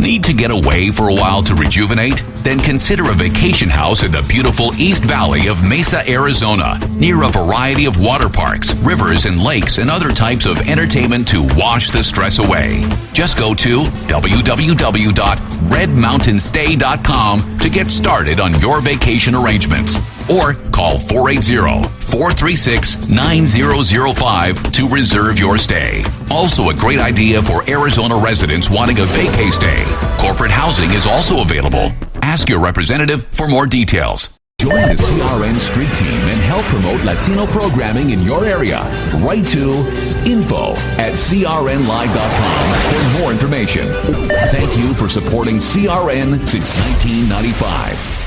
Need to get away for a while to rejuvenate? Then consider a vacation house in the beautiful East Valley of Mesa, Arizona, near a variety of water parks, rivers, and lakes, and other types of entertainment to wash the stress away. Just go to www.redmountainstay.com to get started on your vacation arrangements. Or call 480-436-9005 to reserve your stay. Also a great idea for Arizona residents wanting a vacay stay. Corporate housing is also available. Ask your representative for more details. Join the CRN Street Team and help promote Latino programming in your area. Write to info@crnlive.com for more information. Thank you for supporting CRN since 1995.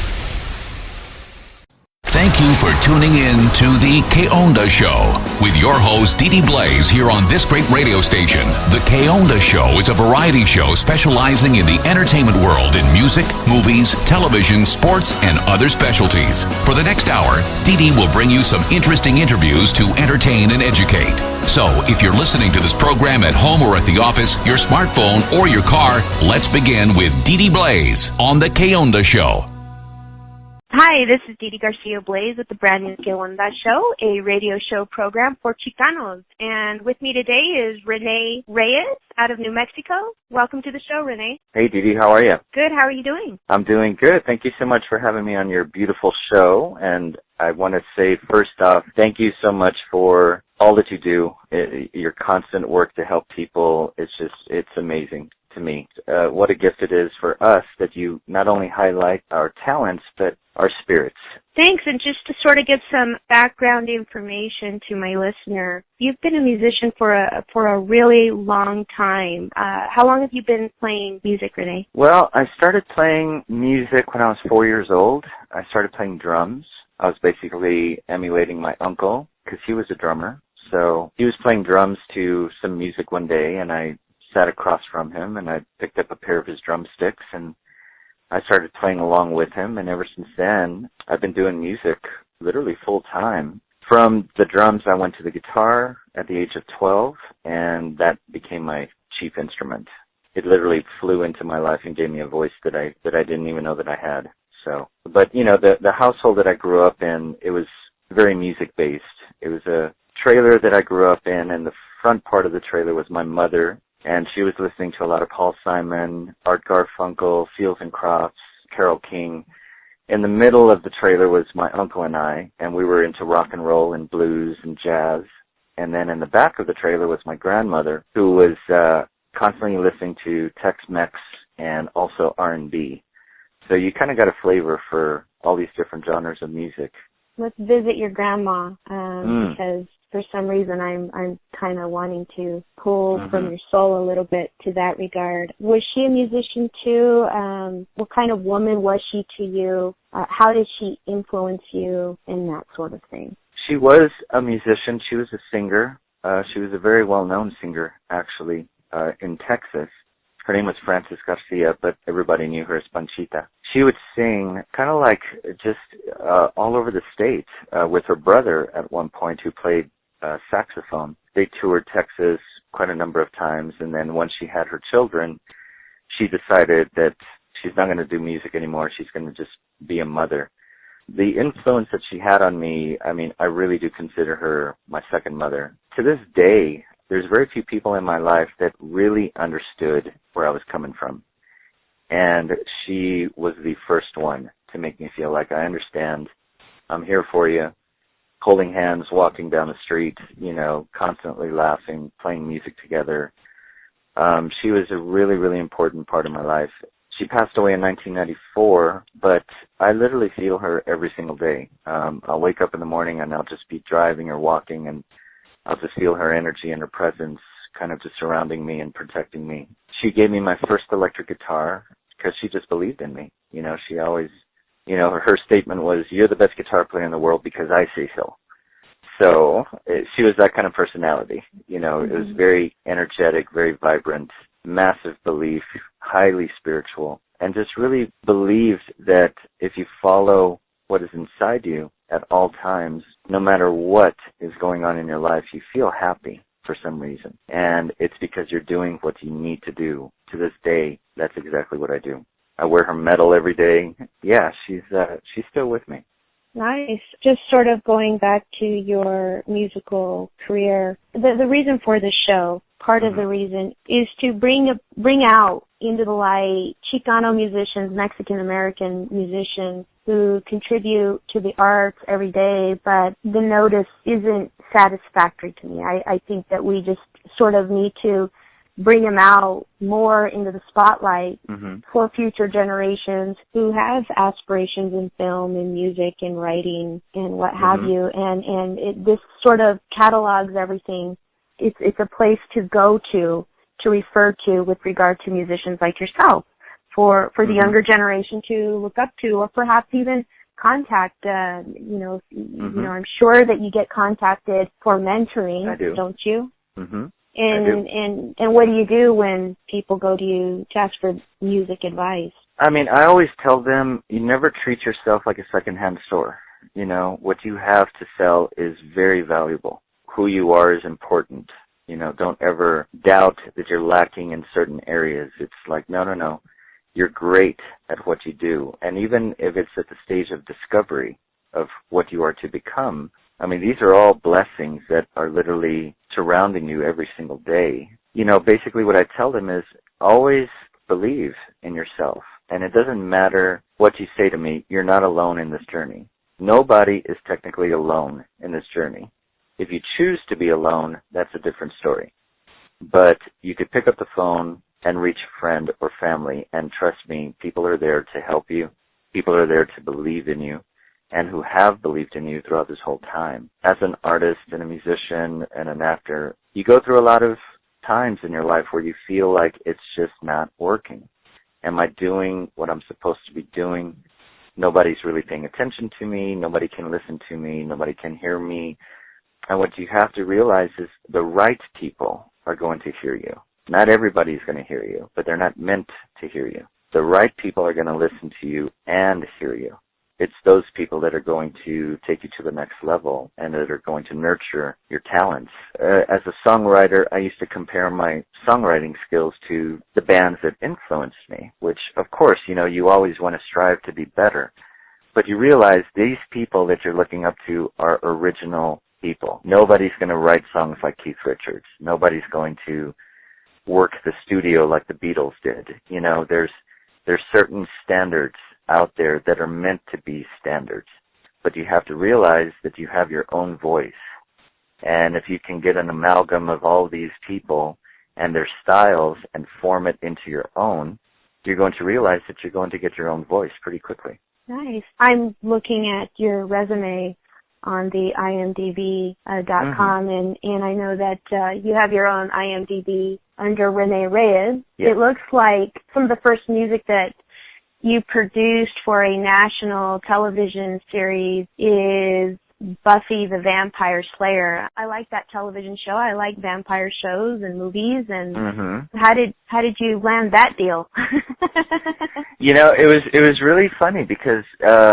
Thank you for tuning in to the Onda Show with your host, Dee Blaze, here on this great radio station. The Onda Show is a variety show specializing in the entertainment world in music, movies, television, sports, and other specialties. For the next hour, Dee will bring you some interesting interviews to entertain and educate. So, if you're listening to this program at home or at the office, your smartphone, or your car, let's begin with Dee Blaze on the Onda Show. Hi, this is Didi Garcia Blaze with the brand new Onda Show, a radio show program for Chicanos. And with me today is Rene Reyes out of New Mexico. Welcome to the show, Rene. Hey, Didi, how are you? Good, how are you doing? I'm doing good. Thank you so much for having me on your beautiful show. And I want to say, first off, thank you so much for all that you do. Your constant work to help people, it's amazing to me. What a gift it is for us that you not only highlight our talents, but our spirits. Thanks, and just to sort of give some background information to my listener, you've been a musician for a really long time. How long have you been playing music, Rene? Well, I started playing music when I was 4 years old. I started playing drums. I was basically emulating my uncle because he was a drummer. So he was playing drums to some music one day, and I sat across from him, and I picked up a pair of his drumsticks, and I started playing along with him, and ever since then, I've been doing music literally full time. From the drums, I went to the guitar at the age of 12, and that became my chief instrument. It literally flew into my life and gave me a voice that I didn't even know that I had. So, but you know, the household that I grew up in, it was very music-based. It was a trailer that I grew up in, and the front part of the trailer was my mother. And she was listening to a lot of Paul Simon, Art Garfunkel, Fields and Crofts, Carole King. In the middle of the trailer was my uncle and I, and we were into rock and roll and blues and jazz. And then in the back of the trailer was my grandmother, who was constantly listening to Tex-Mex and also R&B. So you kind of got a flavor for all these different genres of music. Let's visit your grandma, because for some reason I'm kind of wanting to pull from your soul a little bit to that regard. Was she a musician too? What kind of woman was she to you? How did she influence you and that sort of thing? She was a musician. She was a singer. She was a very well-known singer, actually, in Texas. Her name was Frances Garcia, but everybody knew her as Panchita. She would sing kind of like just all over the state with her brother at one point, who played saxophone. They toured Texas quite a number of times, and then once she had her children, she decided that she's not going to do music anymore. She's going to just be a mother. The influence that she had on me, I mean, I really do consider her my second mother. To this day, there's very few people in my life that really understood where I was coming from. And she was the first one to make me feel like I understand. I'm here for you. Holding hands, walking down the street, you know, constantly laughing, playing music together. She was a really, really important part of my life. She passed away in 1994, but I literally feel her every single day. I'll wake up in the morning and I'll just be driving or walking, and I'll just feel her energy and her presence kind of just surrounding me and protecting me. She gave me my first electric guitar because she just believed in me. You know, she always, you know, her statement was, "You're the best guitar player in the world because I say so." So she was that kind of personality. You know, it was very energetic, very vibrant, massive belief, highly spiritual, and just really believed that if you follow what is inside you at all times, no matter what is going on in your life, you feel happy. for some reason. And it's because you're doing what you need to do. To this day, that's exactly what I do. I wear her medal every day. Yeah, she's still with me. Nice. Just sort of going back to your musical career, the reason for the show, part of the reason, is to bring out into the light Chicano musicians, Mexican-American musicians who contribute to the arts every day, but the notice isn't satisfactory to me. I think that we just sort of need to bring them out more into the spotlight for future generations who have aspirations in film and music and writing and what have you. And this sort of catalogs everything. It's a place to go to refer to with regard to musicians like yourself for the younger generation to look up to, or perhaps even contact. You know, I'm sure that you get contacted for mentoring, I do. Don't you? And what do you do when people go to you to ask for music advice? I mean, I always tell them, you never treat yourself like a secondhand store. You know, what you have to sell is very valuable. Who you are is important. You know, don't ever doubt that you're lacking in certain areas. It's like, no. You're great at what you do. And even if it's at the stage of discovery of what you are to become, I mean, these are all blessings that are literally surrounding you every single day. You know, basically what I tell them is always believe in yourself. And it doesn't matter what you say to me, you're not alone in this journey. Nobody is technically alone in this journey. If you choose to be alone, that's a different story. But you could pick up the phone and reach a friend or family, and trust me, people are there to help you. People are there to believe in you, and who have believed in you throughout this whole time. As an artist and a musician and an actor, you go through a lot of times in your life where you feel like it's just not working. Am I doing what I'm supposed to be doing? Nobody's really paying attention to me. Nobody can listen to me. Nobody can hear me. And what you have to realize is the right people are going to hear you. Not everybody's going to hear you, but they're not meant to hear you. The right people are going to listen to you and hear you. It's those people that are going to take you to the next level and that are going to nurture your talents. As a songwriter, I used to compare my songwriting skills to the bands that influenced me, which, of course, you know, you always want to strive to be better. But you realize these people that you're looking up to are original people. Nobody's going to write songs like Keith Richards. Nobody's going to work the studio like the Beatles did. You know, there's certain standards out there that are meant to be standards. But you have to realize that you have your own voice. And if you can get an amalgam of all these people and their styles and form it into your own, you're going to realize that you're going to get your own voice pretty quickly. Nice. I'm looking at your resume on the IMDb.com, and I know that you have your own IMDb under Rene Reyes. Yes. It looks like some of the first music that you produced for a national television series is Buffy the Vampire Slayer. I like that television show. I like vampire shows and movies. And how did you land that deal? You know, it was really funny because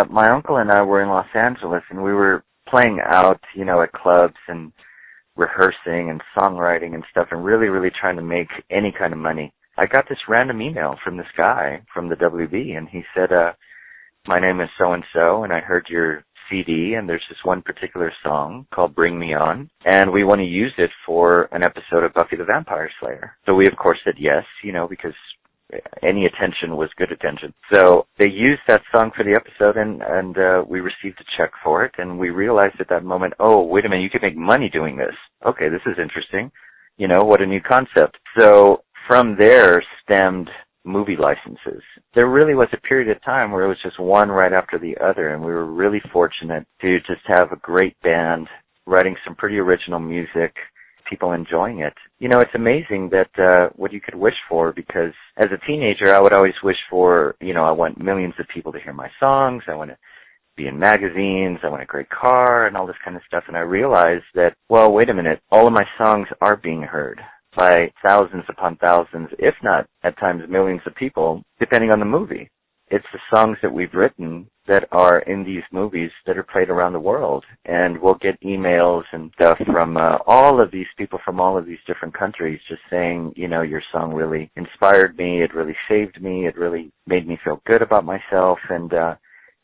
my uncle and I were in Los Angeles and we were playing out, you know, at clubs and rehearsing and songwriting and stuff and really, really trying to make any kind of money. I got this random email from this guy from the WB, and he said, my name is so-and-so, and I heard your CD, and there's this one particular song called Bring Me On, and we want to use it for an episode of Buffy the Vampire Slayer. So we, of course, said yes, you know, because any attention was good attention. So they used that song for the episode, and we received a check for it, and we realized at that moment, oh, wait a minute, you can make money doing this. Okay, this is interesting. You know, what a new concept. So from there stemmed movie licenses. There really was a period of time where it was just one right after the other, and we were really fortunate to just have a great band writing some pretty original music, people enjoying it. You know, it's amazing that what you could wish for, because as a teenager, I would always wish for, you know, I want millions of people to hear my songs, I want to be in magazines, I want a great car, and all this kind of stuff, and I realized that, well, wait a minute, all of my songs are being heard by thousands upon thousands, if not at times millions of people, depending on the movie. It's the songs that we've written that are in these movies that are played around the world. And we'll get emails and stuff from all of these people from all of these different countries just saying, you know, your song really inspired me, it really saved me, it really made me feel good about myself. And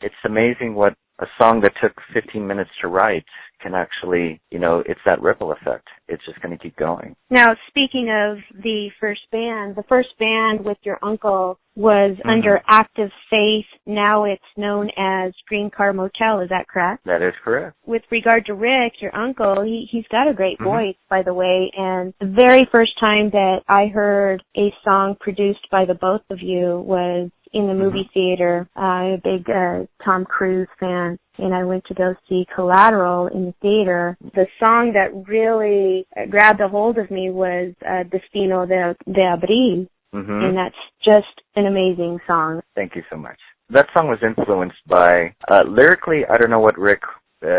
it's amazing what a song that took 15 minutes to write can actually, you know, it's that ripple effect. It's just going to keep going. Now, speaking of the first band with your uncle was under Active Faith. Now it's known as Green Car Motel. Is that correct? That is correct. With regard to Rick, your uncle, he's got a great voice, by the way. And the very first time that I heard a song produced by the both of you was in the movie theater. I'm a big Tom Cruise fan, and I went to go see Collateral in the theater. The song that really grabbed a hold of me was Destino de Abril, and that's just an amazing song. Thank you so much. That song was influenced by, lyrically, I don't know what Rick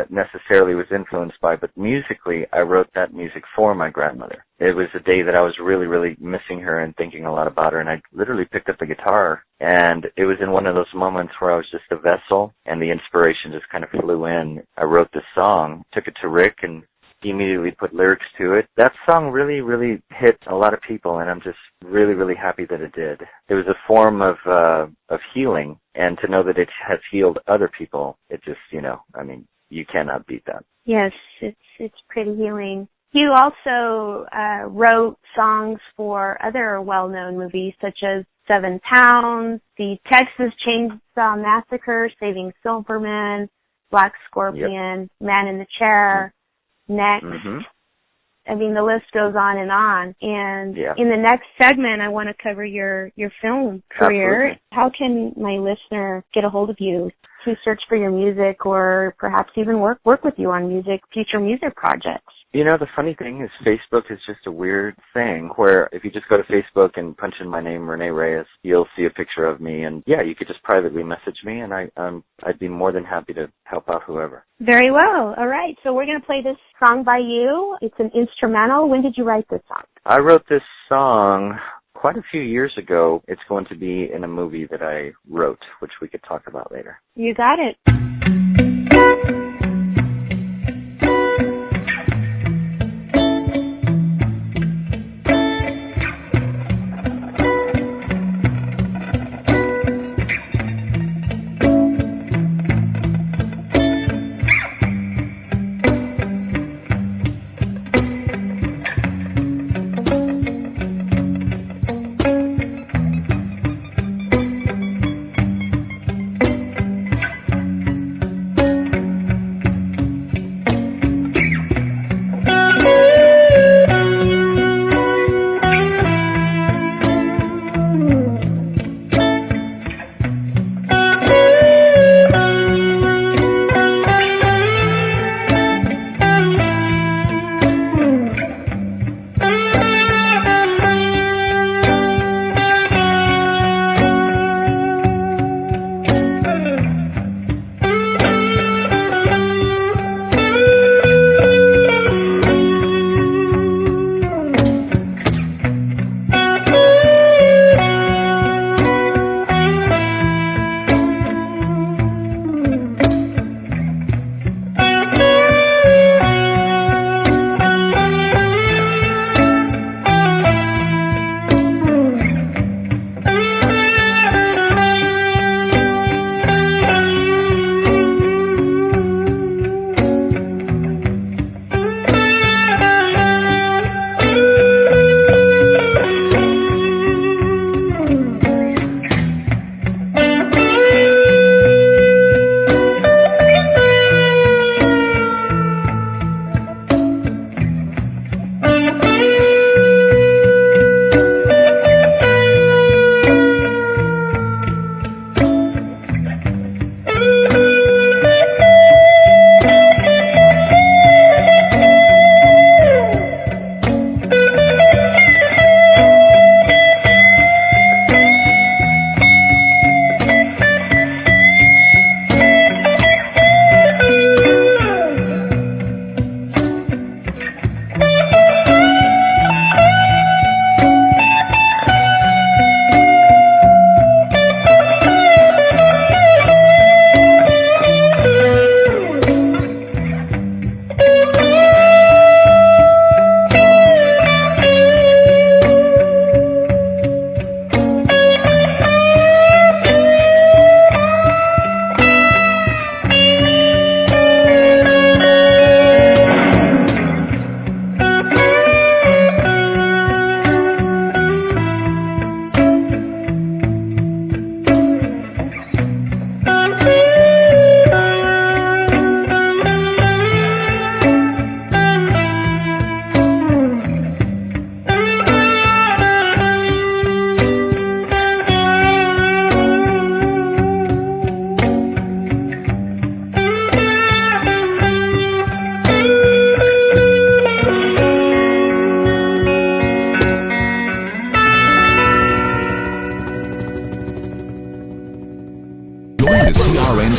necessarily was influenced by, but musically, I wrote that music for my grandmother. It was a day that I was really, really missing her and thinking a lot about her, and I literally picked up the guitar, and it was in one of those moments where I was just a vessel, and the inspiration just kind of flew in. I wrote this song, took it to Rick, and he immediately put lyrics to it. That song really, really hit a lot of people, and I'm just really, really happy that it did. It was a form of healing, and to know that it has healed other people, it just, you know, I mean, you cannot beat that. Yes, it's pretty healing. You also wrote songs for other well-known movies such as 7 Pounds, The Texas Chainsaw Massacre, Saving Silverman, Black Scorpion, Man in the Chair, Next. I mean, the list goes on. And in the next segment, I want to cover your film career. Absolutely. How can my listener get a hold of you to search for your music or perhaps even work with you on future music projects? You know, the funny thing is Facebook is just a weird thing where if you just go to Facebook and punch in my name, Rene Reyes, you'll see a picture of me. And yeah, you could just privately message me, and I'd be more than happy to help out whoever. Very well. All right. So we're going to play this song by you. It's an instrumental. When did you write this song? I wrote this song quite a few years ago. It's going to be in a movie that I wrote, which we could talk about later. You got it.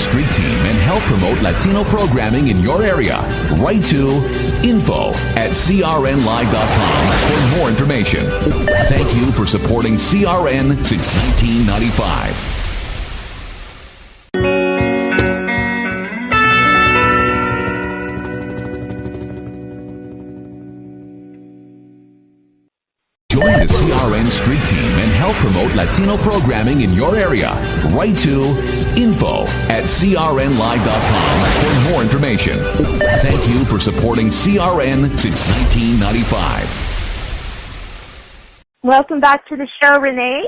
street team and help promote Latino programming in your area. Write to info@crnlive.com for more information. Thank you for supporting CRN since 1995. Join the CRN street team and help promote Latino programming in your area. Write to info@crnlive.com for more information. Thank you for supporting CRN since 1995. Welcome back to the show, Rene.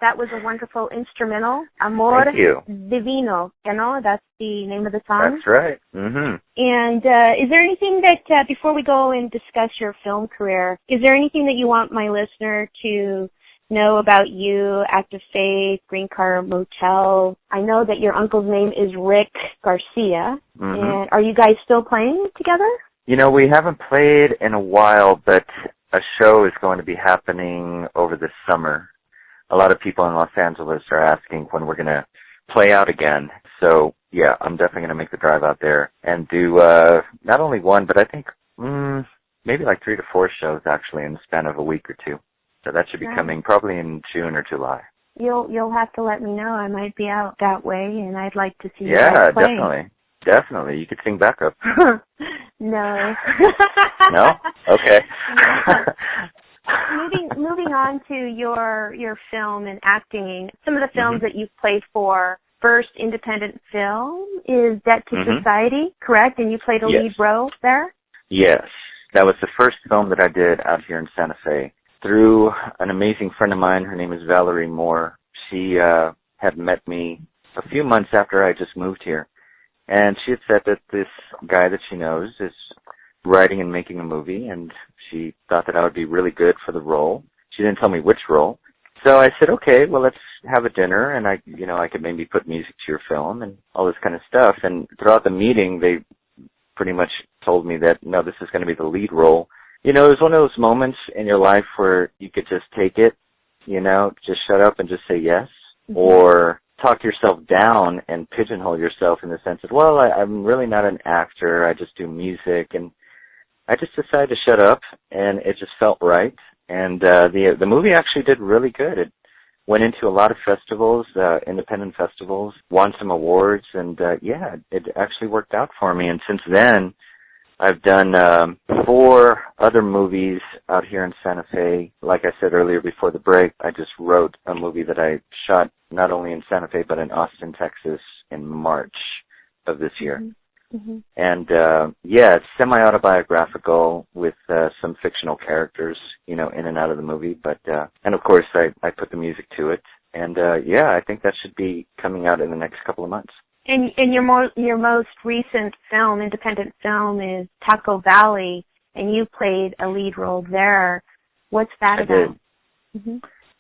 That was a wonderful instrumental. Amor Thank you. Divino. That's the name of the song. That's right. Mm-hmm. And is there anything that, before we go and discuss your film career, is there anything that you want my listener to know about you, Act of Faith, Green Car Motel? I know that your uncle's name is Rick Garcia. Mm-hmm. And are you guys still playing together? You know, we haven't played in a while, but a show is going to be happening over the summer. A lot of people in Los Angeles are asking when we're going to play out again. So, yeah, I'm definitely going to make the drive out there and do not only one, but I think maybe like 3 to 4 shows, actually, in the span of a week or two. So that should be coming probably in June or July. You'll have to let me know. I might be out that way, and I'd like to see you guys guys playing. Definitely. You could sing backup. No. No? Okay. Moving on to your film and acting, some of the films that you've played for. First independent film is Debt to Society, correct? And you played a lead role there? Yes. That was the first film that I did out here in Santa Fe. Through an amazing friend of mine, her name is Valerie Moore. She had met me a few months after I just moved here. And she had said that this guy that she knows is writing and making a movie, and she thought that I would be really good for the role. She didn't tell me which role. So I said, okay, well, let's have a dinner, and I could maybe put music to your film and all this kind of stuff. And throughout the meeting, they pretty much told me that, no, this is going to be the lead role. You know, it was one of those moments in your life where you could just take it, just shut up and just say yes, or talk yourself down and pigeonhole yourself in the sense of, well, I'm really not an actor, I just do music, and I just decided to shut up, and it just felt right. And the movie actually did really good. It went into a lot of festivals, independent festivals, won some awards, and it actually worked out for me. And since then, I've done 4 other movies out here in Santa Fe. Like I said earlier before the break, I just wrote a movie that I shot not only in Santa Fe, but in Austin, Texas in March of this year. And, it's semi-autobiographical with some fictional characters, in and out of the movie. But, and of course, I put the music to it. And, I think that should be coming out in the next couple of months. And your most recent film, independent film, is Taco Valley, and you played a lead role there. What's that about?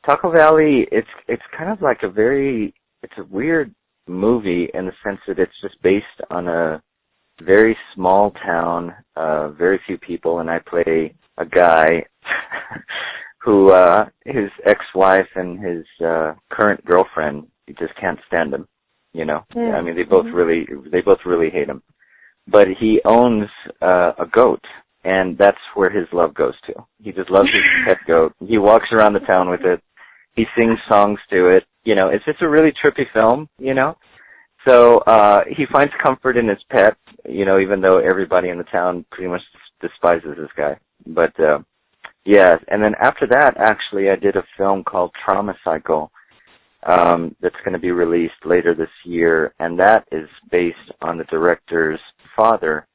Taco Valley, it's kind of like it's a weird movie in the sense that it's just based on a very small town, very few people, and I play a guy who his ex-wife and his current girlfriend, he just can't stand him. I mean, they both really hate him. But he owns a goat, and that's where his love goes to. He just loves his pet goat. He walks around the town with it. He sings songs to it. It's just a really trippy film, So he finds comfort in his pet, even though everybody in the town pretty much despises this guy. But, and then after that, actually, I did a film called Trauma Cycle, that's going to be released later this year, and that is based on the director's father,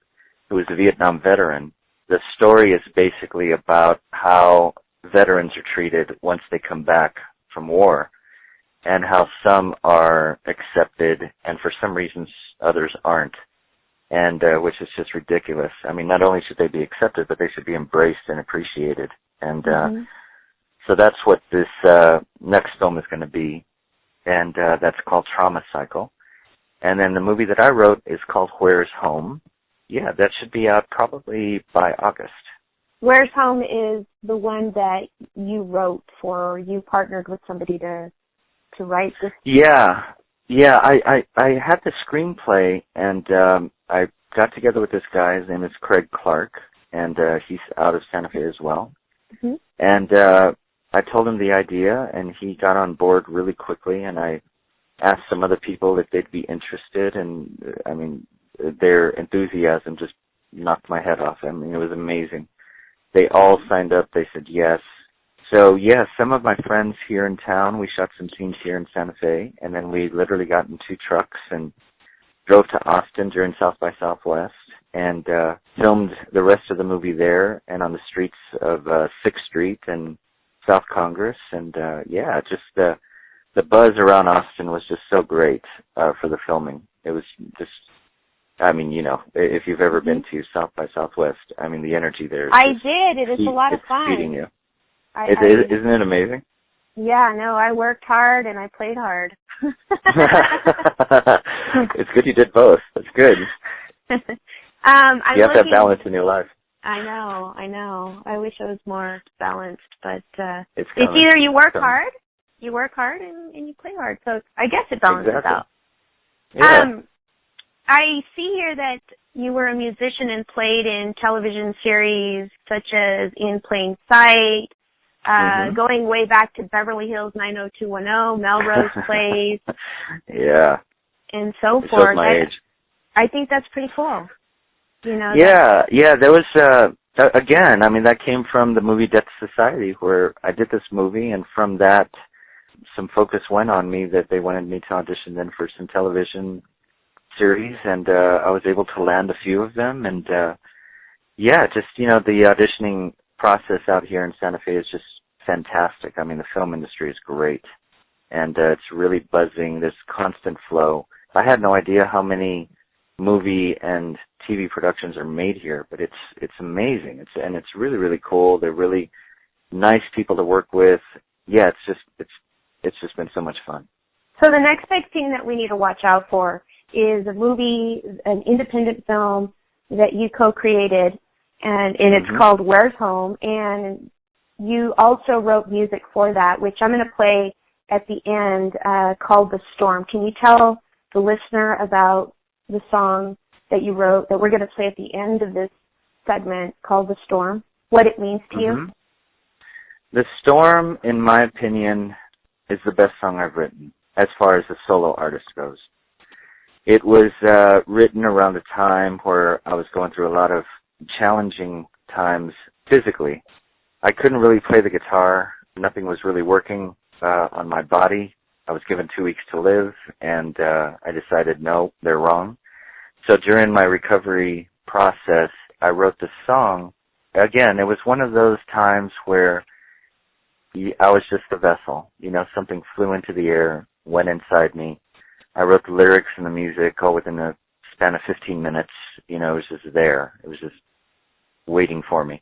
who is a Vietnam veteran. The story is basically about how veterans are treated once they come back from war, and how some are accepted, and for some reasons others aren't, and which is just ridiculous. I mean, not only should they be accepted, but they should be embraced and appreciated. And so that's what this next film is going to be, and that's called Trauma Cycle. And then the movie that I wrote is called Where's Home? Yeah, that should be out probably by August. Where's Home is the one that you wrote for, or you partnered with somebody to write this? Yeah, Yeah, I had the screenplay, and I got together with this guy. His name is Craig Clark, and he's out of Santa Fe as well. Mm-hmm. And I told him the idea, and he got on board really quickly, and I asked some other people if they'd be interested, and I mean, their enthusiasm just knocked my head off. I mean, it was amazing. They all signed up. They said yes. So, yeah, some of my friends here in town, we shot some scenes here in Santa Fe, and then we literally got in 2 trucks and drove to Austin during South by Southwest and filmed the rest of the movie there and on the streets of 6th Street and South Congress. And, yeah, just the buzz around Austin was just so great for the filming. It was just, I mean, you know, if you've ever been to South by Southwest, I mean, the energy there is I did. It is a lot of fun. Feeding you. Isn't it amazing? Yeah, no, I worked hard and I played hard. It's good you did both. That's good. You have to have balance in your life. I know. I wish I was more balanced, but it's either you work hard and you play hard. So I guess it balances out. Yeah. I see here that you were a musician and played in television series such as In Plain Sight, going way back to Beverly Hills 90210, Melrose Place. Yeah. And so it forth. Shows my age. I think that's pretty cool. You know. Yeah, there was, again, I mean, that came from the movie Death Society, where I did this movie, and from that, some focus went on me that they wanted me to audition then for some television series, and I was able to land a few of them, and yeah, just, you know, the auditioning process out here in Santa Fe is just fantastic. I mean, the film industry is great, and it's really buzzing. There's constant flow. I had no idea how many movie and TV productions are made here, but it's amazing. It's really, really cool. They're really nice people to work with. Yeah, it's just been so much fun. So the next big thing that we need to watch out for is a movie, an independent film that you co-created, and it's called Where's Home, and you also wrote music for that, which I'm going to play at the end, called The Storm. Can you tell the listener about the song that you wrote that we're going to play at the end of this segment called The Storm, what it means to you? The Storm, in my opinion, is the best song I've written as far as a solo artist goes. It was written around a time where I was going through a lot of challenging times physically. I couldn't really play the guitar. Nothing was really working on my body. I was given 2 weeks to live, and I decided, no, they're wrong. So during my recovery process, I wrote this song. Again, it was one of those times where I was just a vessel. You know, something flew into the air, went inside me. I wrote the lyrics and the music all within a span of 15 minutes. You know, it was just there. It was just waiting for me.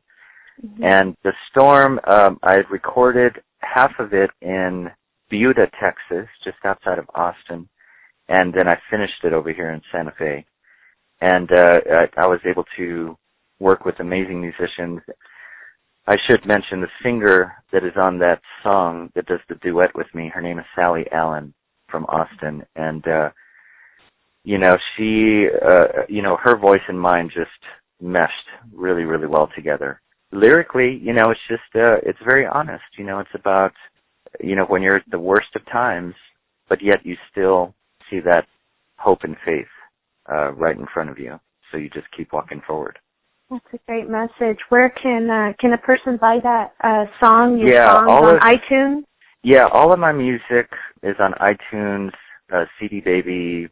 And The Storm, I had recorded half of it in Buda, Texas, just outside of Austin, and then I finished it over here in Santa Fe. And I was able to work with amazing musicians. I should mention the singer that is on that song that does the duet with me. Her name is Sally Allen from Austin. And, you know, she, you know, her voice and mine just meshed really, really well together. Lyrically, you know, it's just, it's very honest. You know, it's about, you know, when you're at the worst of times, but yet you still see that hope and faith right in front of you. So you just keep walking forward. That's a great message. Where can a person buy that song, your songs on iTunes? Yeah, all of my music is on iTunes, CD Baby,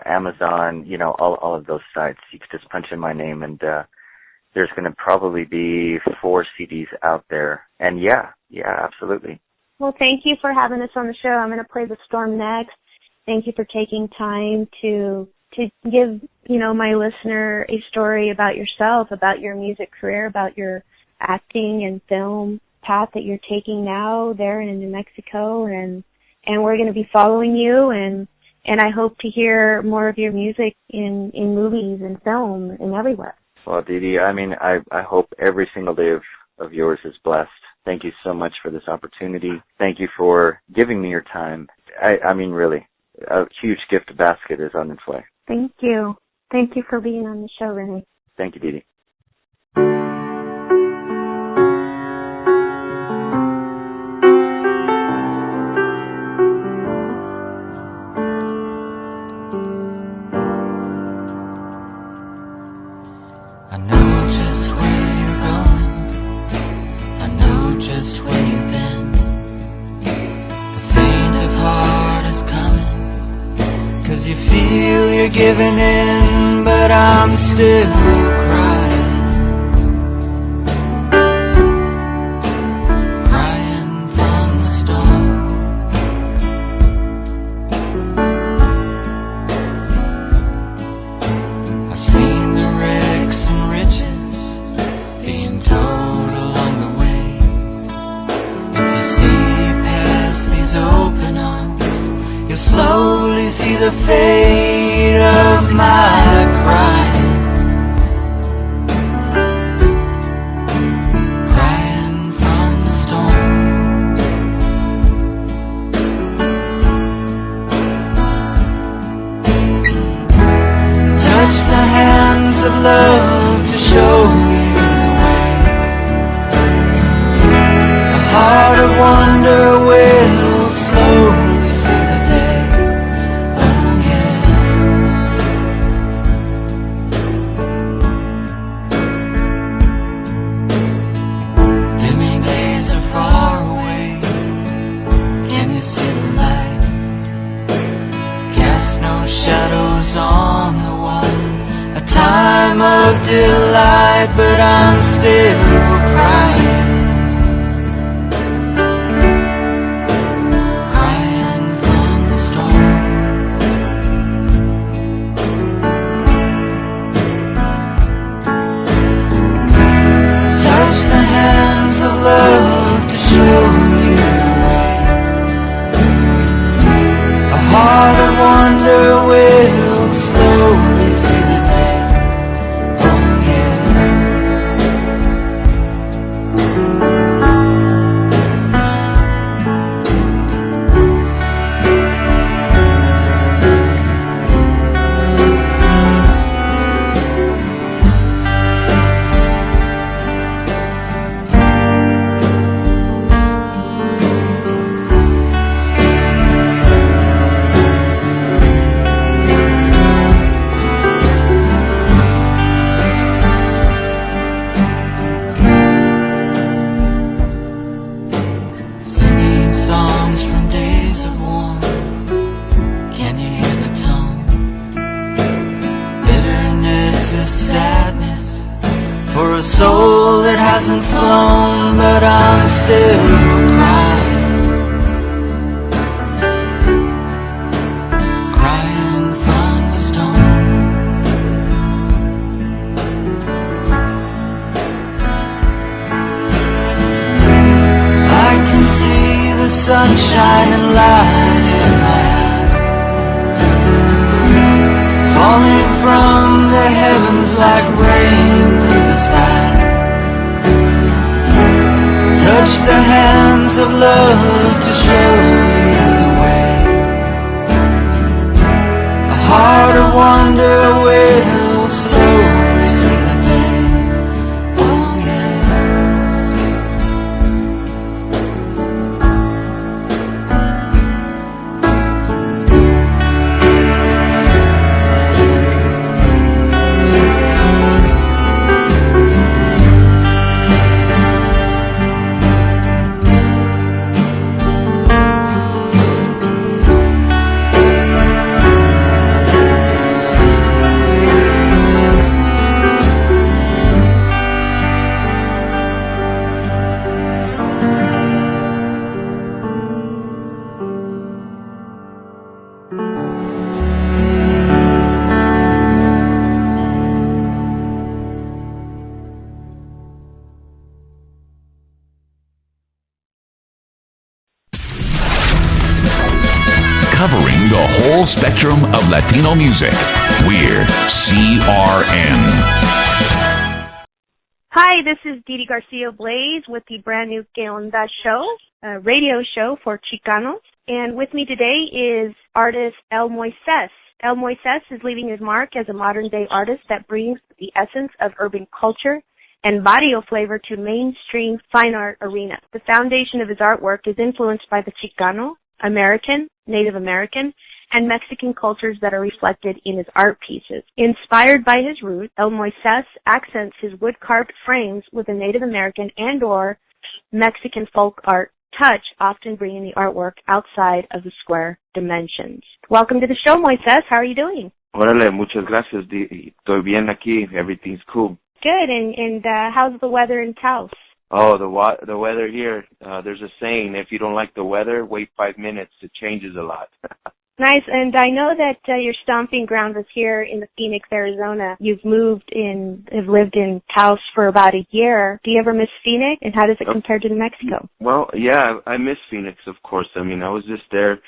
Amazon, you know, all of those sites. You can just punch in my name, and there's going to probably be 4 CDs out there. And yeah, absolutely. Well, thank you for having us on the show. I'm going to play The Storm next. Thank you for taking time to give, you know, my listener a story about yourself, about your music career, about your acting and film path that you're taking now there in New Mexico, and we're going to be following you, and I hope to hear more of your music in movies and film and everywhere. Well, Didi, I mean, I hope every single day of yours is blessed. Thank you so much for this opportunity. Thank you for giving me your time. I mean, really, a huge gift basket is on its way. Thank you. Thank you for being on the show, Rene. Thank you, Didi. I know just where you're going. I know just where you've been. The faint of heart is coming, 'cause you feel you're giving in, but I'm still crying. Crying from the storm. I've seen the wrecks and riches being towed along the way. If you see past these open arms, you'll slowly see the fate of my crying. Crying from the storm. Touch the hands of love to show you the way. A heart of wonder will slowly see the day. Oh yeah. Dimming days are far away. Can you see the light? Cast no shadows on the wall. A time of delight, but I'm still crying. Crying from the storm. Touch the hands of love to show you the way. A heart of wonder will slowly see the day. Oh yeah. Singing songs from days of warmth. Can you hear the tone? Bitterness is sadness for a soul that hasn't flown, but I'm still crying. Crying from the storm. I can see the sunshine and light in my eyes, falling from the heavens like rain through the sky. Touch the hands of love to show you the way. A heart of wonder will slowly see the day. Oh yeah. Covering the whole spectrum of Latino music. We're CRN. Hi, this is Didi Garcia Blaze with the brand new Onda show, a radio show for Chicanos. And with me today is artist El Moises. El Moises is leaving his mark as a modern-day artist that brings the essence of urban culture and barrio flavor to mainstream fine art arena. The foundation of his artwork is influenced by the Chicano, American, Native American, and Mexican cultures that are reflected in his art pieces. Inspired by his roots, El Moises accents his wood-carved frames with a Native American and/or Mexican folk art touch, often bringing the artwork outside of the square dimensions. Welcome to the show, Moises. How are you doing? Órale, muchas gracias. Estoy bien aquí. Everything's cool. Good. And how's the weather in Taos? Oh, the weather here, there's a saying, if you don't like the weather, wait 5 minutes. It changes a lot. Nice. And I know that your stomping ground was here in the Phoenix, Arizona. You've have lived in Taos for about a year. Do you ever miss Phoenix? And how does it compare to New Mexico? Well, yeah, I miss Phoenix, of course. I mean, I was just there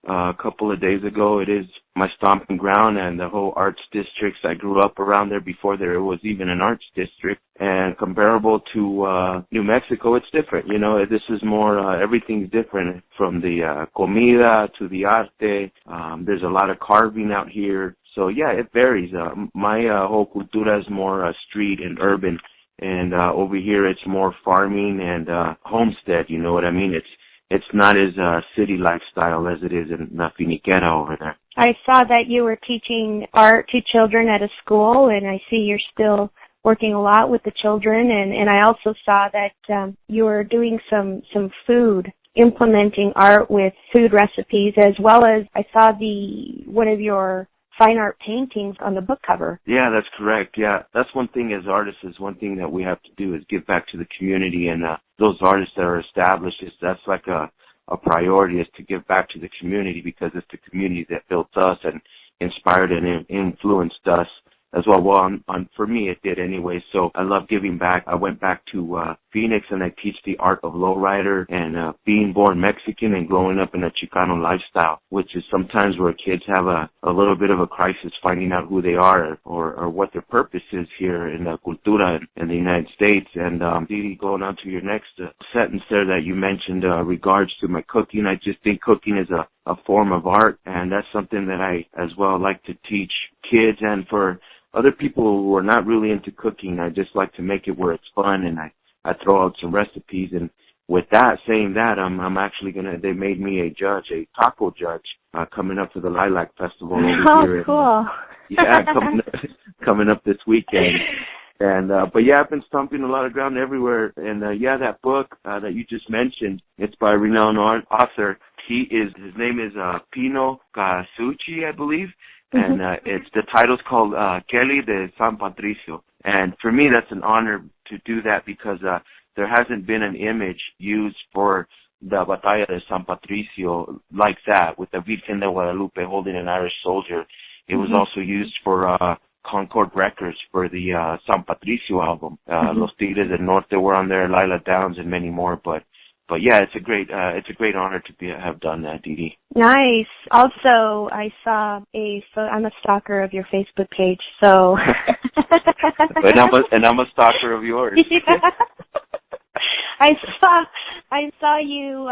a couple of days ago. It is my stomping ground and the whole arts districts. I grew up around there before there was even an arts district. And comparable to New Mexico, it's different. You know, this is more, everything's different from the comida to the arte. There's a lot of carving out here. So, yeah, it varies. My whole cultura is more street and urban. And over here, it's more farming and homestead. You know what I mean? It's not as city lifestyle as it is in La Finiquera over there. I saw that you were teaching art to children at a school, and I see you're still working a lot with the children. And I also saw that you were doing some food, implementing art with food recipes, as well as I saw one of your fine art paintings on the book cover. Yeah, that's correct. Yeah, that's one thing as artists is one thing that we have to do is give back to the community, and those artists that are established, that's like a priority is to give back to the community because it's the community that built us and inspired and influenced us as well. Well, for me, it did anyway. So I love giving back. I went back to Phoenix and I teach the art of lowrider and being born Mexican and growing up in a Chicano lifestyle, which is sometimes where kids have a little bit of a crisis finding out who they are or what their purpose is here in the cultura in the United States. And Didi, going on to your next sentence there that you mentioned regards to my cooking, I just think cooking is a form of art, and that's something that I as well like to teach kids. And for other people who are not really into cooking, I just like to make it where it's fun, and I throw out some recipes. And with that, saying that, I'm actually they made me a taco judge, coming up to the Lilac Festival over here. Oh, cool. Yeah, coming up this weekend. And, but yeah, I've been stomping a lot of ground everywhere. And, yeah, that book, that you just mentioned, it's by a renowned author. His name is, Pino Casucci, I believe. And the title's called Kelly de San Patricio. And for me, that's an honor to do that because there hasn't been an image used for the Batalla de San Patricio like that, with the Virgen de Guadalupe holding an Irish soldier. It was also used for Concord Records for the San Patricio album. Los Tigres del Norte were on there, Lila Downs, and many more. But yeah, it's a great honor to have done that, Didi. Nice. Also, I saw I'm a stalker of your Facebook page, so. and I'm a stalker of yours. I saw you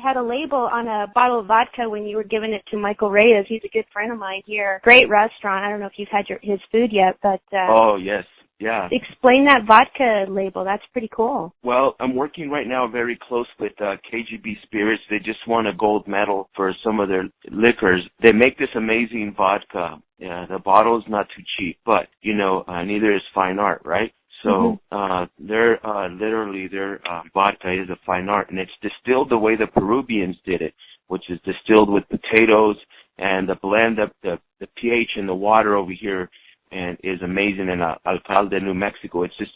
had a label on a bottle of vodka when you were giving it to Michael Reyes. He's a good friend of mine here. Great restaurant. I don't know if you've had his food yet, but. Oh yes. Yeah. Explain that vodka label. That's pretty cool. Well, I'm working right now very close with KGB Spirits. They just won a gold medal for some of their liquors. They make this amazing vodka. Yeah, the bottle is not too cheap, but, neither is fine art, right? So their vodka is a fine art, and it's distilled the way the Peruvians did it, which is distilled with potatoes, and the blend of the pH in the water over here and is amazing in Alcalde, New Mexico. It's just,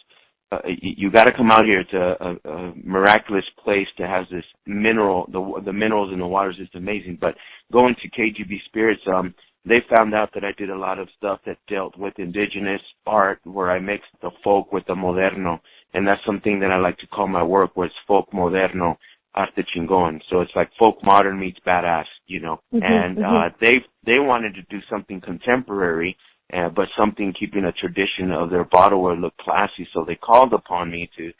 you got to come out here. It's a miraculous place to have this mineral. The minerals in the water is just amazing. But going to KGB Spirits, they found out that I did a lot of stuff that dealt with indigenous art, where I mixed the folk with the moderno, and that's something that I like to call my work, where it's folk moderno, arte chingón. So it's like folk modern meets badass, And they wanted to do something contemporary, but something keeping a tradition of their bottle where it looked classy. So they called upon me to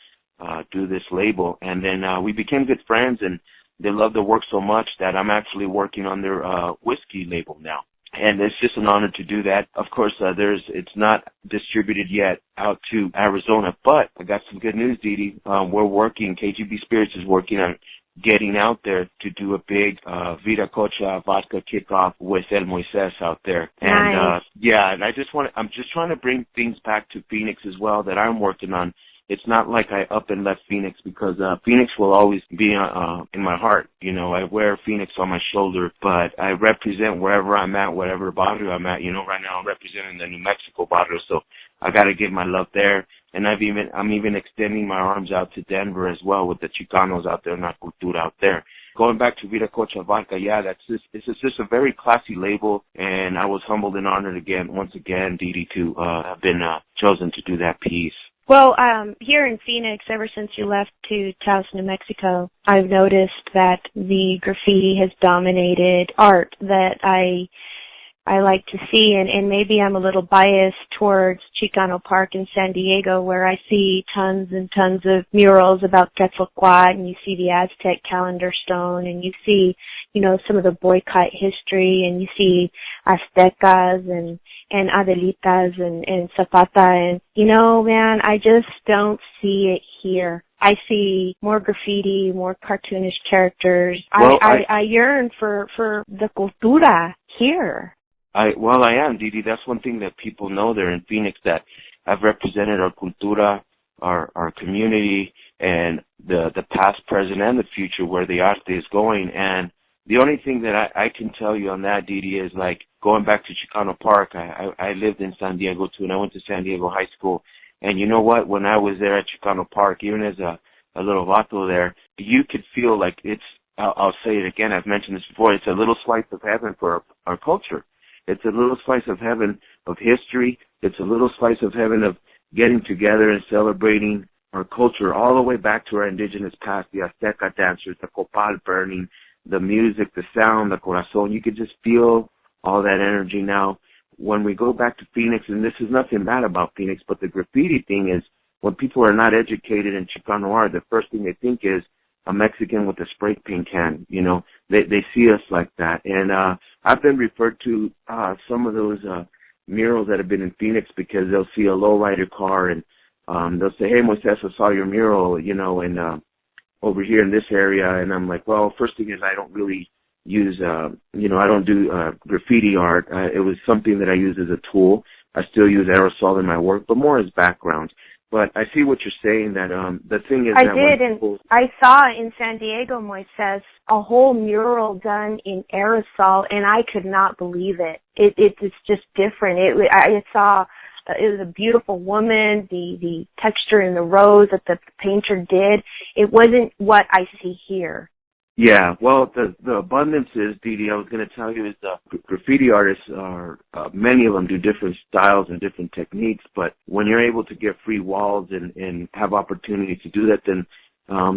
do this label, and then we became good friends, and they love the work so much that I'm actually working on their whiskey label now. And it's just an honor to do that. Of course, it's not distributed yet out to Arizona, but I got some good news, Didi. We're working, KGB Spirits is working on getting out there to do a big Viracocha vodka kickoff with El Moises out there. And nice. and I'm just trying to bring things back to Phoenix as well that I'm working on. It's not like I up and left Phoenix, because Phoenix will always be in my heart. You know, I wear Phoenix on my shoulder, but I represent wherever I'm at, whatever barrio I'm at. You know, right now I'm representing the New Mexico barrio, so I got to give my love there. And I'm even extending my arms out to Denver as well with the Chicanos out there, La Cultura out there. Going back to Viracocha Vodka, it's just a very classy label, and I was humbled and honored once again, Didi, to have been chosen to do that piece. Well, here in Phoenix, ever since you left to Taos, New Mexico, I've noticed that the graffiti has dominated art that I like to see, and maybe I'm a little biased towards Chicano Park in San Diego, where I see tons and tons of murals about Quetzalcoatl, and you see the Aztec calendar stone, and you see, you know, some of the boycott history, and you see Aztecas and Adelitas and Zapata, and, you know, man, I just don't see it here. I see more graffiti, more cartoonish characters. Well, I yearn for the cultura here. I am, Didi. That's one thing that people know there in Phoenix, that I've represented our cultura, our community, and the past, present, and the future, where the arte is going. And the only thing that I can tell you on that, Didi, is like going back to Chicano Park. I lived in San Diego too, and I went to San Diego High School. And you know what? When I was there at Chicano Park, even as a little vato there, you could feel like I'll say it again, I've mentioned this before, it's a little slice of heaven for our culture. It's a little slice of heaven of history. It's a little slice of heaven of getting together and celebrating our culture all the way back to our indigenous past, the Azteca dancers, the copal burning, the music, the sound, the corazon. You could just feel all that energy now. When we go back to Phoenix, and this is nothing bad about Phoenix, but the graffiti thing is, when people are not educated in Chicano art, the first thing they think is a Mexican with a spray paint can. You know, they see us like that. And I've been referred to some of those murals that have been in Phoenix, because they'll see a lowrider car, and they'll say, "Hey, Moises, I saw your mural, you know, and over here in this area." And I'm like, well, first thing is, I don't really use, I don't do graffiti art. It was something that I use as a tool. I still use aerosol in my work, but more as background. But I see what you're saying, that the thing is I saw in San Diego, Moises, a whole mural done in aerosol, and I could not believe it. It's just different. I saw it was a beautiful woman, the texture in the rose that the painter did. It wasn't what I see here. Yeah, well, the abundance is, Didi, I was going to tell you, is the graffiti artists are, many of them do different styles and different techniques, but when you're able to get free walls and have opportunity to do that, then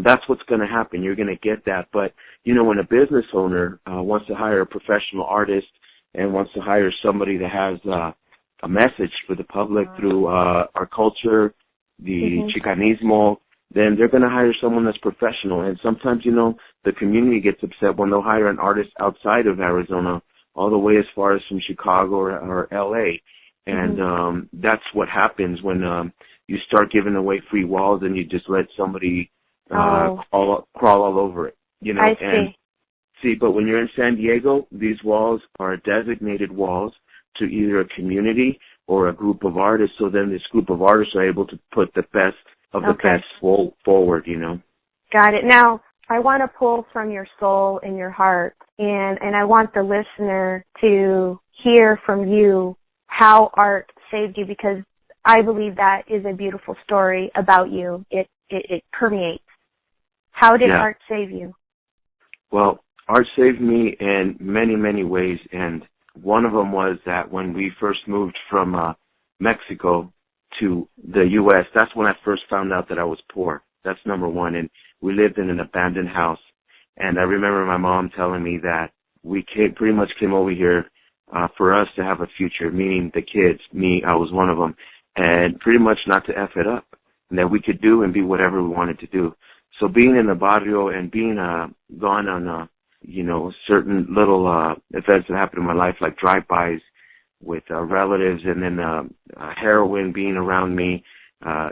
that's what's going to happen. You're going to get that. But, you know, when a business owner wants to hire a professional artist and wants to hire somebody that has a message for the public through our culture, the Chicanismo, then they're going to hire someone that's professional. And sometimes, you know, the community gets upset when they'll hire an artist outside of Arizona, all the way as far as from Chicago or L.A. And that's what happens when you start giving away free walls and you just let somebody crawl all over it, you know. I see. But when you're in San Diego, these walls are designated walls to either a community or a group of artists. So then this group of artists are able to put the best of the best forward, you know. Got it. Now, I want to pull from your soul and your heart, and I want the listener to hear from you how art saved you, because I believe that is a beautiful story about you. It permeates. How did art save you? Well, art saved me in many, many ways, and one of them was that when we first moved from Mexico to the U.S., that's when I first found out that I was poor. That's number one. And we lived in an abandoned house. And I remember my mom telling me that we pretty much came over here for us to have a future, meaning the kids, me, I was one of them, and pretty much not to F it up, and that we could do and be whatever we wanted to do. So being in the barrio and being gone on certain little events that happened in my life, like drive-bys with relatives, and then heroin being around me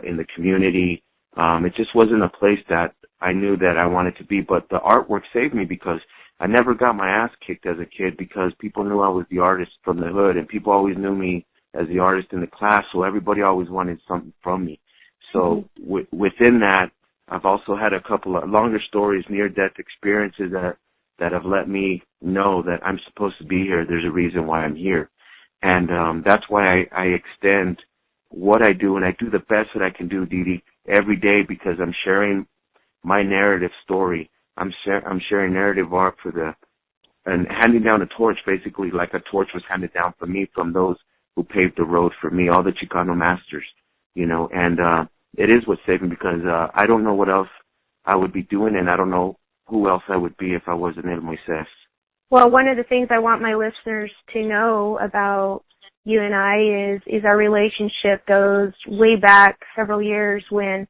in the community, it just wasn't a place that I knew that I wanted to be. But the artwork saved me, because I never got my ass kicked as a kid, because people knew I was the artist from the hood, and people always knew me as the artist in the class, so everybody always wanted something from me. So within that, I've also had a couple of longer stories, near-death experiences that have let me know that I'm supposed to be here. There's a reason why I'm here. And that's why I extend what I do, and I do the best that I can do, Didi, every day, because I'm sharing my narrative story. I'm sharing narrative art and handing down a torch, basically, like a torch was handed down for me from those who paved the road for me, all the Chicano masters, and it is what saved me, because I don't know what else I would be doing, and I don't know who else I would be if I wasn't in Moises. Well, one of the things I want my listeners to know about you and I is our relationship goes way back several years, when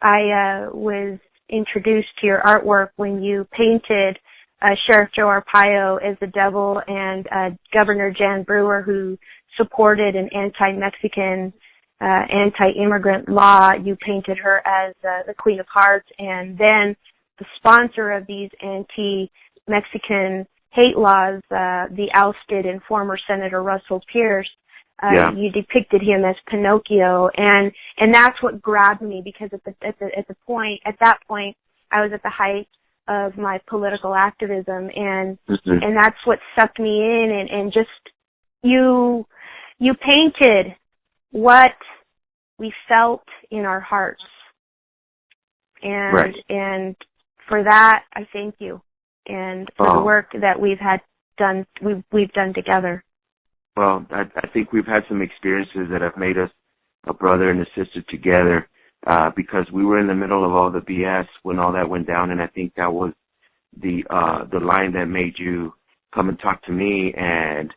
I was introduced to your artwork when you painted Sheriff Joe Arpaio as the devil, and Governor Jan Brewer, who supported an anti-Mexican, anti-immigrant law. You painted her as the Queen of Hearts, and then the sponsor of these anti-Mexican hate laws, the ousted and former Senator Russell Pierce. You depicted him as Pinocchio, and that's what grabbed me, because at that point I was at the height of my political activism, and that's what sucked me in, and just you painted what we felt in our hearts, and for that I thank you, and for the work that we've done together. Well, I think we've had some experiences that have made us a brother and a sister together, because we were in the middle of all the BS when all that went down, and I think that was the line that made you come and talk to me, and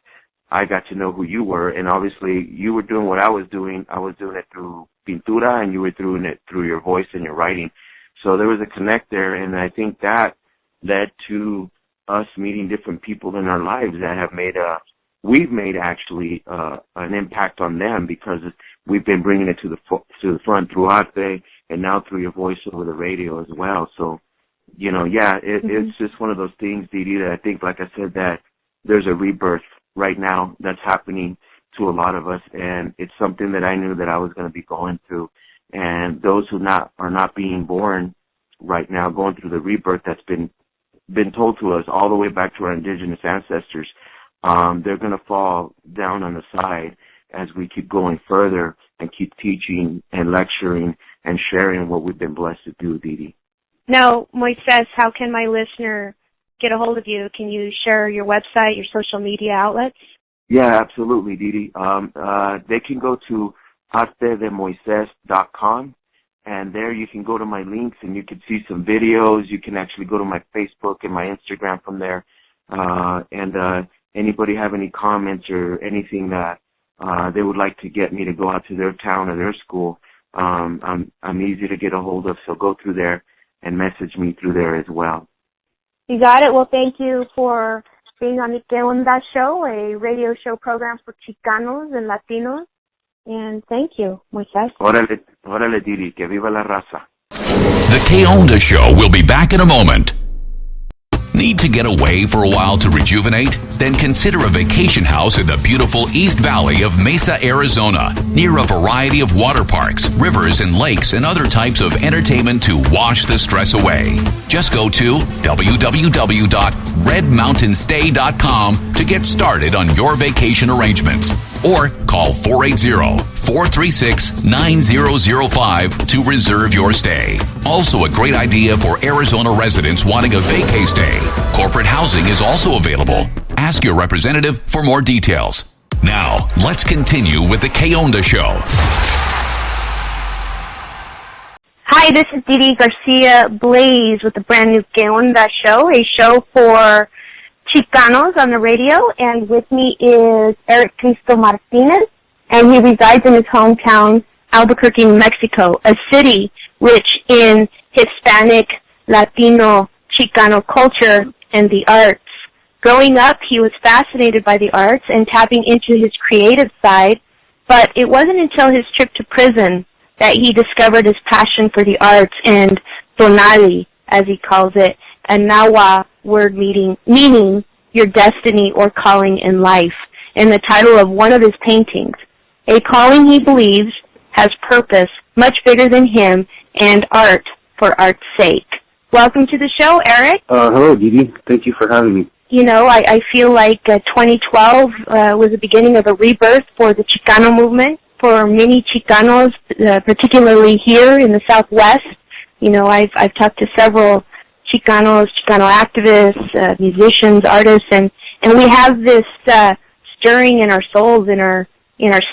I got to know who you were, and obviously you were doing what I was doing. I was doing it through pintura, and you were doing it through your voice and your writing. So there was a connect there, and I think that led to us meeting different people in our lives that have we've made actually an impact on them, because we've been bringing it to the front through arte, and now through your voice over the radio as well. So, it's just one of those things, Didi, that I think, like I said, that there's a rebirth right now that's happening to a lot of us, and it's something that I knew that I was going to be going through. And those who are not being born right now, going through the rebirth that's been told to us all the way back to our indigenous ancestors, they're going to fall down on the side as we keep going further and keep teaching and lecturing and sharing what we've been blessed to do, Didi. Now, Moises, how can my listener get a hold of you? Can you share your website, your social media outlets? Yeah, absolutely, Didi. They can go to artedemoises.com, and there you can go to my links and you can see some videos. You can actually go to my Facebook and my Instagram from there. Anybody have any comments or anything that they would like to get me to go out to their town or their school, I'm easy to get a hold of, so go through there and message me through there as well. You got it. Well, thank you for being on the Que Onda show, a radio show program for Chicanos and Latinos. And thank you, Moises. Órale, Didi, que viva la raza. The Que Onda show will be back in a moment. Need to get away for a while to rejuvenate? Then consider a vacation house in the beautiful East Valley of Mesa, Arizona, near a variety of water parks, rivers, and lakes, and other types of entertainment to wash the stress away. Just go to www.redmountainstay.com to get started on your vacation arrangements. Or call 480-436-9005 to reserve your stay. Also a great idea for Arizona residents wanting a vacay stay. Corporate housing is also available. Ask your representative for more details. Now, let's continue with the Que Onda show. Hi, this is Didi Garcia Blaze with the brand new Que Onda show, a show for Chicanos on the radio, and with me is Eric Christo Martinez, and he resides in his hometown, Albuquerque, New Mexico, a city rich in Hispanic Latino Chicano culture and the arts. Growing up, he was fascinated by the arts and tapping into his creative side, but it wasn't until his trip to prison that he discovered his passion for the arts and tonali, as he calls it, a Nawa word meaning your destiny or calling in life, and the title of one of his paintings. A calling he believes has purpose much bigger than him and art for art's sake. Welcome to the show, Eric. Hello, Didi. Thank you for having me. You know, I feel like 2012 was the beginning of a rebirth for the Chicano movement, for many Chicanos, particularly here in the Southwest. You know, I've talked to several Chicanos, Chicano activists, musicians, artists, and we have this stirring in our souls, in our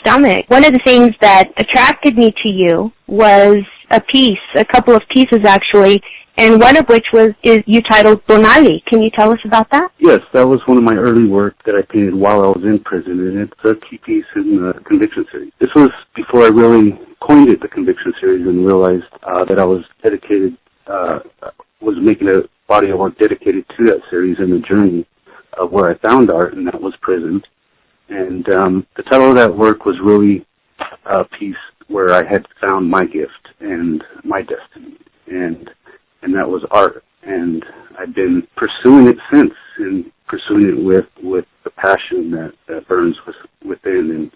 stomach. One of the things that attracted me to you was a couple of pieces actually, and one of which is you titled Tonali. Can you tell us about that? Yes, that was one of my early work that I painted while I was in prison, and it's a key piece in the Conviction series. This was before I really coined it the Conviction series and realized that I was making a body of work dedicated to that series and the journey of where I found art, and that was prison. And the title of that work was really a piece where I had found my gift and my destiny, and that was art. And I've been pursuing it since, and pursuing it with the passion that burns within.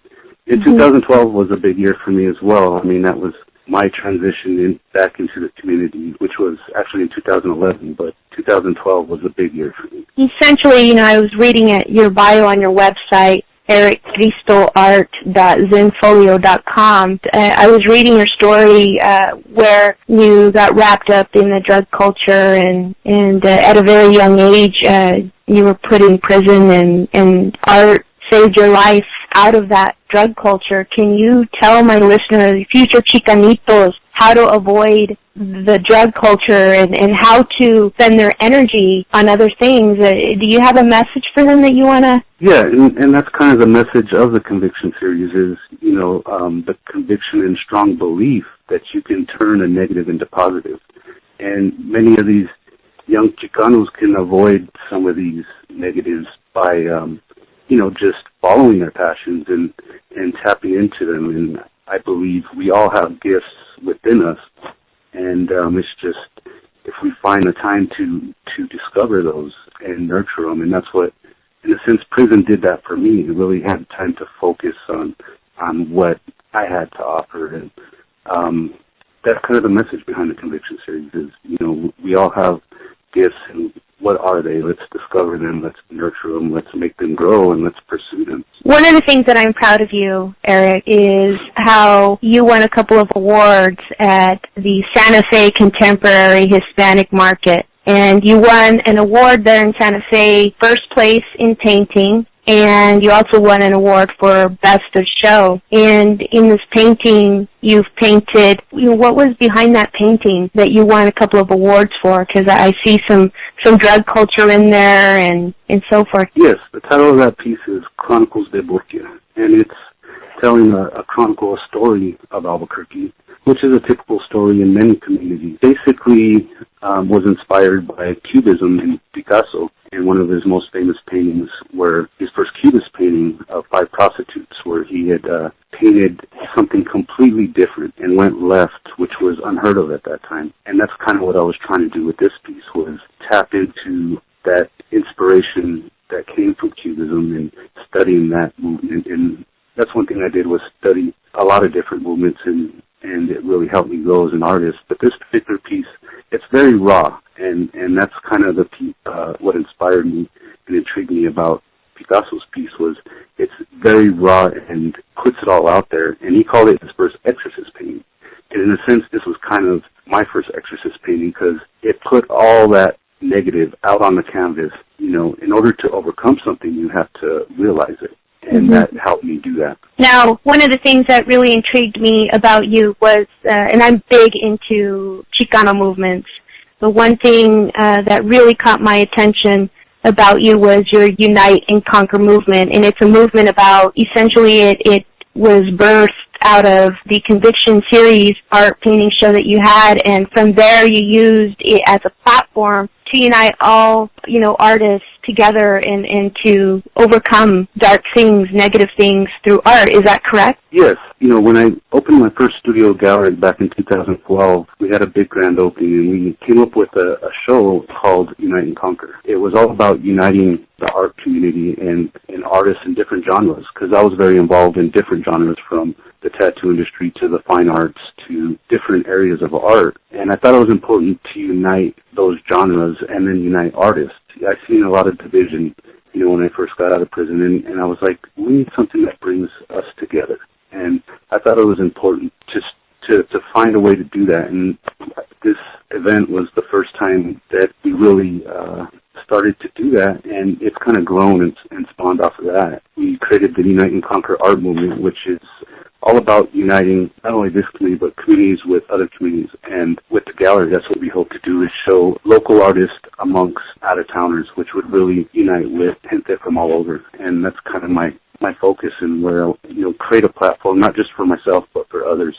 And 2012 was a big year for me as well. I mean, that was my transition back into the community, which was actually in 2011, but 2012 was a big year for me. Essentially, you know, I was reading your bio on your website, ericcristoart.zenfolio.com. I was reading your story where you got wrapped up in the drug culture, and at a very young age you were put in prison, and art saved your life out of that drug culture. Can you tell my listeners, future Chicanitos, how to avoid the drug culture and how to spend their energy on other things? Do you have a message for them that you want to? Yeah, and that's kind of the message of the Conviction series is, you know, the conviction and strong belief that you can turn a negative into positive. And many of these young Chicanos can avoid some of these negatives by, you know, just following their passions and tapping into them. And I believe we all have gifts within us, and it's just if we find the time to discover those and nurture them. And that's what, in a sense, prison did that for me. It really had time to focus on what I had to offer, and that's kind of the message behind the Conviction series is, you know, we all have gifts, and what are they? Let's discover them, let's nurture them, let's make them grow, and let's pursue them. One of the things that I'm proud of you, Eric, is how you won a couple of awards at the Santa Fe Contemporary Hispanic Market. And you won an award there in Santa Fe, first place in painting, and you also won an award for Best of Show. And in this painting, you've painted, you know, what was behind that painting that you won a couple of awards for? Because I see some drug culture in there and so forth. Yes, the title of that piece is Chronicles de Borgia, and it's telling a story of Albuquerque, which is a typical story in many communities. Basically, was inspired by Cubism in Picasso, in one of his most famous paintings, where his first Cubist painting of 5 prostitutes, where he had painted something completely different and went left, which was unheard of at that time. And that's kind of what I was trying to do with this piece, was tap into that inspiration that came from Cubism and studying that movement. And that's one thing I did, was study a lot of different movements, and it really helped me grow as an artist. But this particular piece, it's very raw, and that's kind of what inspired me and intrigued me about Picasso's piece, was it's very raw and puts it all out there. And he called it his first exorcist painting. And in a sense, this was kind of my first exorcist painting, because it put all that negative out on the canvas. You know, in order to overcome something, you have to realize it. And that helped me do that. Now, one of the things that really intrigued me about you was, and I'm big into Chicano movements, the one thing that really caught my attention about you was your Unite and Conquer movement. And it's a movement about, essentially, it was birthed out of the Conviction series art painting show that you had, and from there you used it as a platform to unite all, artists together and to overcome dark things, negative things through art. Is that correct? Yes. When I opened my first studio gallery back in 2012, we had a big grand opening, and we came up with a show called Unite and Conquer. It was all about uniting the art community and artists in different genres, because I was very involved in different genres, from the tattoo industry to the fine arts to different areas of art. And I thought it was important to unite those genres and then unite artists. I've seen a lot of division, when I first got out of prison, and I was like, we need something that brings us together. And I thought it was important just to find a way to do that. And this event was the first time that we really started to do that, and it's kind of grown and spawned off of that. We created the Unite and Conquer art movement, which is all about uniting not only this community, but communities with other communities. And with the gallery, that's what we hope to do, is show local artists amongst out-of-towners, which would really unite with gente from all over. And that's kind of my focus, and where I'll, create a platform, not just for myself, but for others.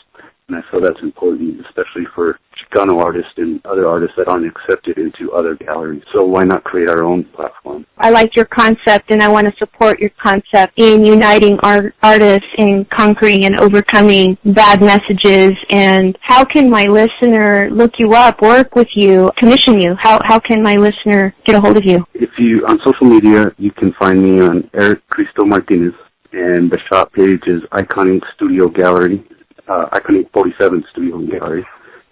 And I feel that's important, especially for Chicano artists and other artists that aren't accepted into other galleries. So why not create our own platform? I like your concept, and I want to support your concept in uniting artists and conquering and overcoming bad messages. And how can my listener look you up, work with you, commission you? How can my listener get a hold of you? If you, on social media, you can find me on Christo Martinez, and the shop page is Iconic Studio Gallery. Iconic 47 Studio Gallery,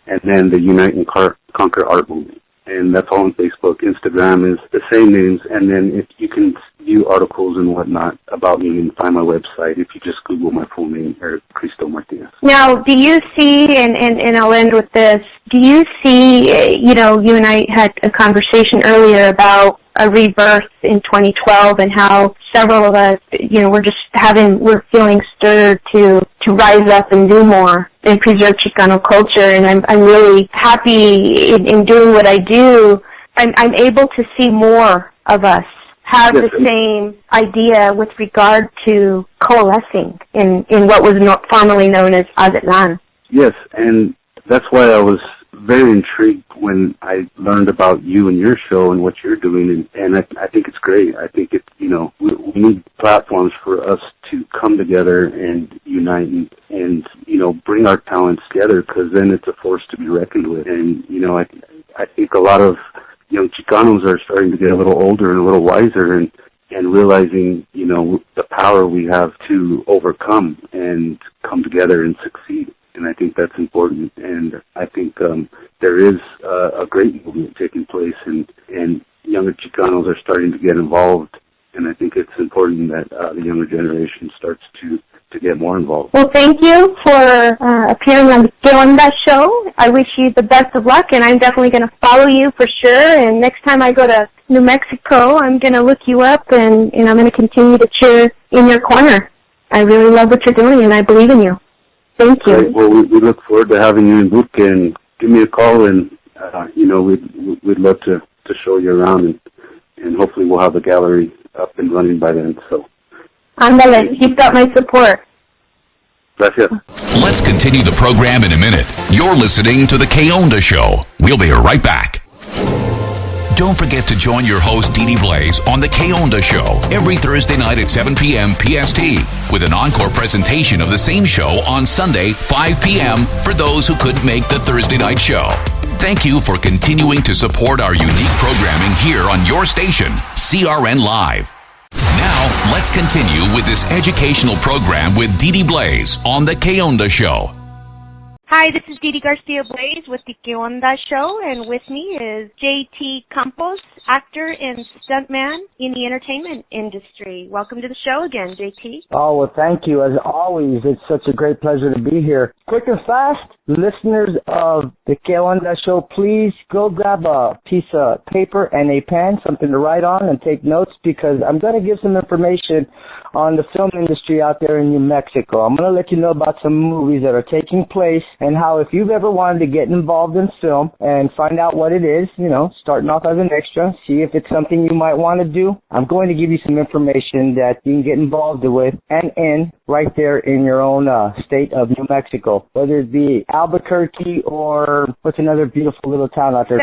and then the Unite and Conquer Art Movement. And that's all on Facebook. Instagram is the same names, and then if you can view articles and whatnot about me, and find my website if you just Google my full name, Christo Martinez. Now, do you see, and I'll end with this, do you see, you and I had a conversation earlier about a rebirth in 2012 and how several of us, we're feeling stirred to rise up and do more and preserve Chicano culture. And I'm really happy in doing what I do. I'm able to see more of us have the same idea with regard to coalescing in what was formerly known as Azatlan. Yes, and that's why I was very intrigued when I learned about you and your show and what you're doing, and I think it's great. I think we need platforms for us to come together and unite and bring our talents together, because then it's a force to be reckoned with. And I think a lot of young Chicanos are starting to get a little older and a little wiser, and realizing the power we have to overcome and come together and succeed. And I think that's important, and I think there is a great movement taking place, and younger Chicanos are starting to get involved, and I think it's important that the younger generation starts to get more involved. Well, thank you for appearing on the Onda show. I wish you the best of luck, and I'm definitely going to follow you for sure, and next time I go to New Mexico, I'm going to look you up, and I'm going to continue to cheer in your corner. I really love what you're doing, and I believe in you. Thank you. Great. Well, we look forward to having you in Vodka, and give me a call, and we'd love to show you around, and hopefully we'll have the gallery up and running by then. So, Ándale, you've got my support. Gracias. Let's continue the program in a minute. You're listening to the Onda Show. We'll be right back. Don't forget to join your host, Dee Dee Blaze, on the Onda Show every Thursday night at 7 p.m. PST, with an encore presentation of the same show on Sunday, 5 p.m. for those who couldn't make the Thursday night show. Thank you for continuing to support our unique programming here on your station, CRN Live. Now, let's continue with this educational program with Dee Dee Blaze on the Onda Show. Hi, this is Didi Garcia Blaze with the Onda Show, and with me is J.T. Campos, actor and stuntman in the entertainment industry. Welcome to the show again, J.T. Oh, well, thank you. As always, it's such a great pleasure to be here. Quick and fast, listeners of the Onda Show, please go grab a piece of paper and a pen, something to write on and take notes, because I'm going to give some information on the film industry out there in New Mexico. I'm going to let you know about some movies that are taking place, and how if you've ever wanted to get involved in film and find out what it is, starting off as an extra, see if it's something you might want to do. I'm going to give you some information that you can get involved with and in right there in your own state of New Mexico, whether it be Albuquerque or what's another beautiful little town out there?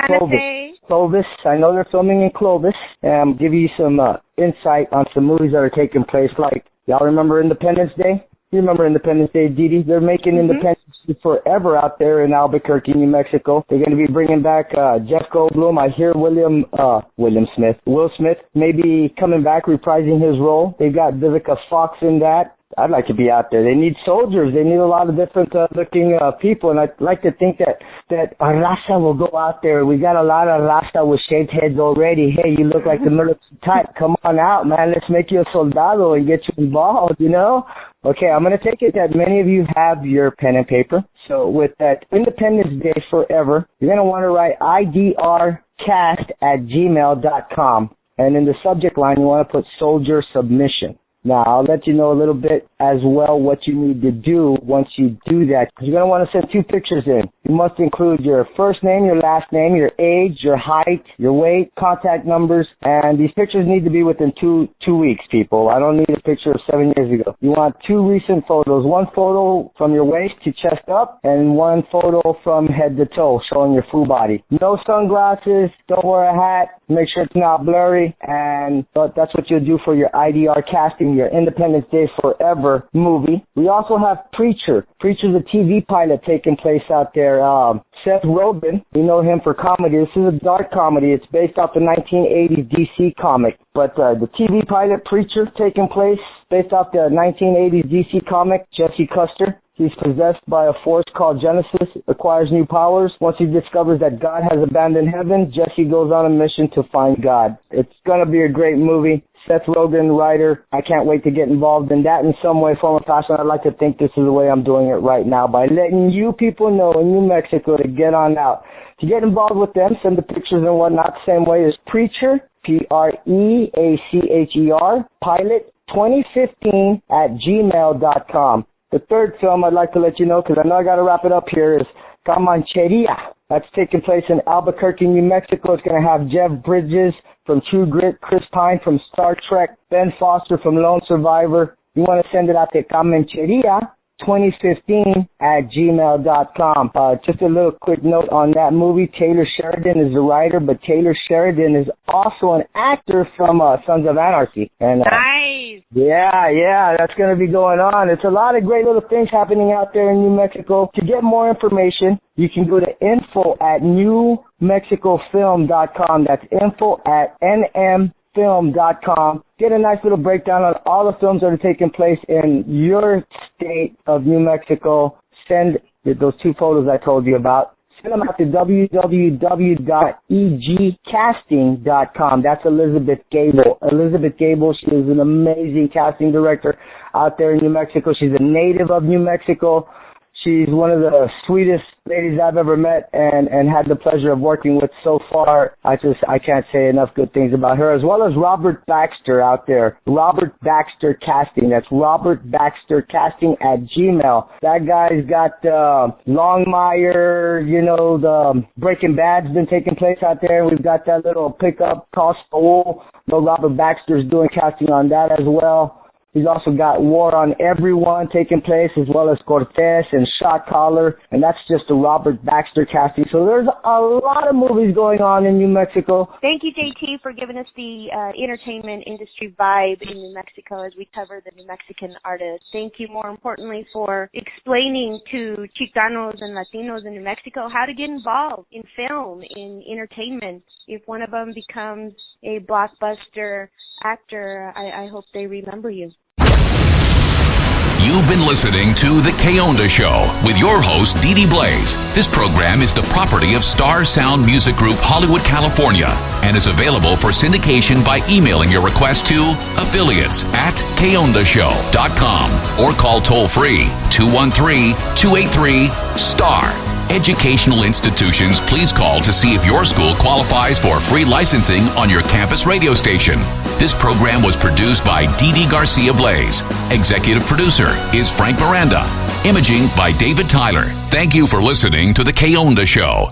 Clovis. I know they're filming in Clovis. And I'll give you some insight on some movies that are taking place. Like, y'all remember Independence Day? You remember Independence Day, Didi? They're making Independence Day forever out there in Albuquerque, New Mexico. They're going to be bringing back Jeff Goldblum. I hear Will Smith may be coming back, reprising his role. They've got Vivica Fox in that. I'd like to be out there. They need soldiers. They need a lot of different looking people, and I'd like to think that our raza will go out there. We got a lot of raza with shaved heads already. Hey, you look like the military type. Come on out, man. Let's make you a soldado and get you involved, you know? Okay, I'm going to take it that many of you have your pen and paper. So with that Independence Day forever, you're going to want to write idrcast@gmail.com. And in the subject line, you want to put soldier submission. Now, I'll let you know a little bit as well what you need to do once you do that. You're going to want to send 2 pictures in. You must include your first name, your last name, your age, your height, your weight, contact numbers, and these pictures need to be within two weeks, people. I don't need a picture of 7 years ago. You want 2 recent photos, 1 photo from your waist to chest up, and 1 photo from head to toe showing your full body. No sunglasses, don't wear a hat, make sure it's not blurry, and that's what you'll do for your IDR casting, your Independence Day Forever movie. We also have Preacher. Preacher's a TV pilot taking place out there. Seth Rogen, we know him for comedy. This is a dark comedy. It's based off the 1980s DC comic. But the TV pilot Preacher taking place based off the 1980s DC comic, Jesse Custer. He's possessed by a force called Genesis, acquires new powers. Once he discovers that God has abandoned heaven, Jesse goes on a mission to find God. It's going to be a great movie. Seth Rogen, writer. I can't wait to get involved in that in some way, form, or fashion. I'd like to think this is the way I'm doing it right now, by letting you people know in New Mexico to get on out. To get involved with them, send the pictures and whatnot the same way as Preacher, Preacher, pilot 2015@gmail.com. The third film I'd like to let you know, because I know I got to wrap it up here, is Comancheria. That's taking place in Albuquerque, New Mexico. It's going to have Jeff Bridges from True Grit, Chris Pine from Star Trek, Ben Foster from Lone Survivor. You want to send it out to Comancheria 2015@gmail.com. Just a little quick note on that movie. Taylor Sheridan is the writer, but Taylor Sheridan is also an actor from Sons of Anarchy. And nice. Yeah, that's going to be going on. It's a lot of great little things happening out there in New Mexico. To get more information, you can go to info@newmexicofilm.com. That's info@nmfilm.com. Get a nice little breakdown on all the films that are taking place in your state of New Mexico. Send those 2 photos I told you about. Send them out to www.egcasting.com. That's Elizabeth Gable. Elizabeth Gable, she is an amazing casting director out there in New Mexico. She's a native of New Mexico. She's one of the sweetest ladies I've ever met and had the pleasure of working with so far. I can't say enough good things about her, as well as Robert Baxter out there. Robert Baxter Casting. That's Robert Baxter Casting @gmail. That guy's got Longmire, the Breaking Bad's been taking place out there. We've got that little pickup called Soul. Robert Baxter's doing casting on that as well. He's also got War on Everyone taking place, as well as Cortez and Shot Caller, and that's just a Robert Baxter casting. So there's a lot of movies going on in New Mexico. Thank you, JT, for giving us the entertainment industry vibe in New Mexico as we cover the New Mexican artists. Thank you, more importantly, for explaining to Chicanos and Latinos in New Mexico how to get involved in film, in entertainment. If one of them becomes a blockbuster actor, I hope they remember you. You've been listening to The Onda Show with your host, Dee Dee Blaze. This program is the property of Star Sound Music Group, Hollywood, California, and is available for syndication by emailing your request to affiliates@kondashow.com or call toll-free 213-283-STAR. Educational institutions, please call to see if your school qualifies for free licensing on your campus radio station. This program was produced by Dee Dee Garcia Blaze. Executive producer is Frank Miranda. Imaging by David Tyler. Thank you for listening to The Onda Show.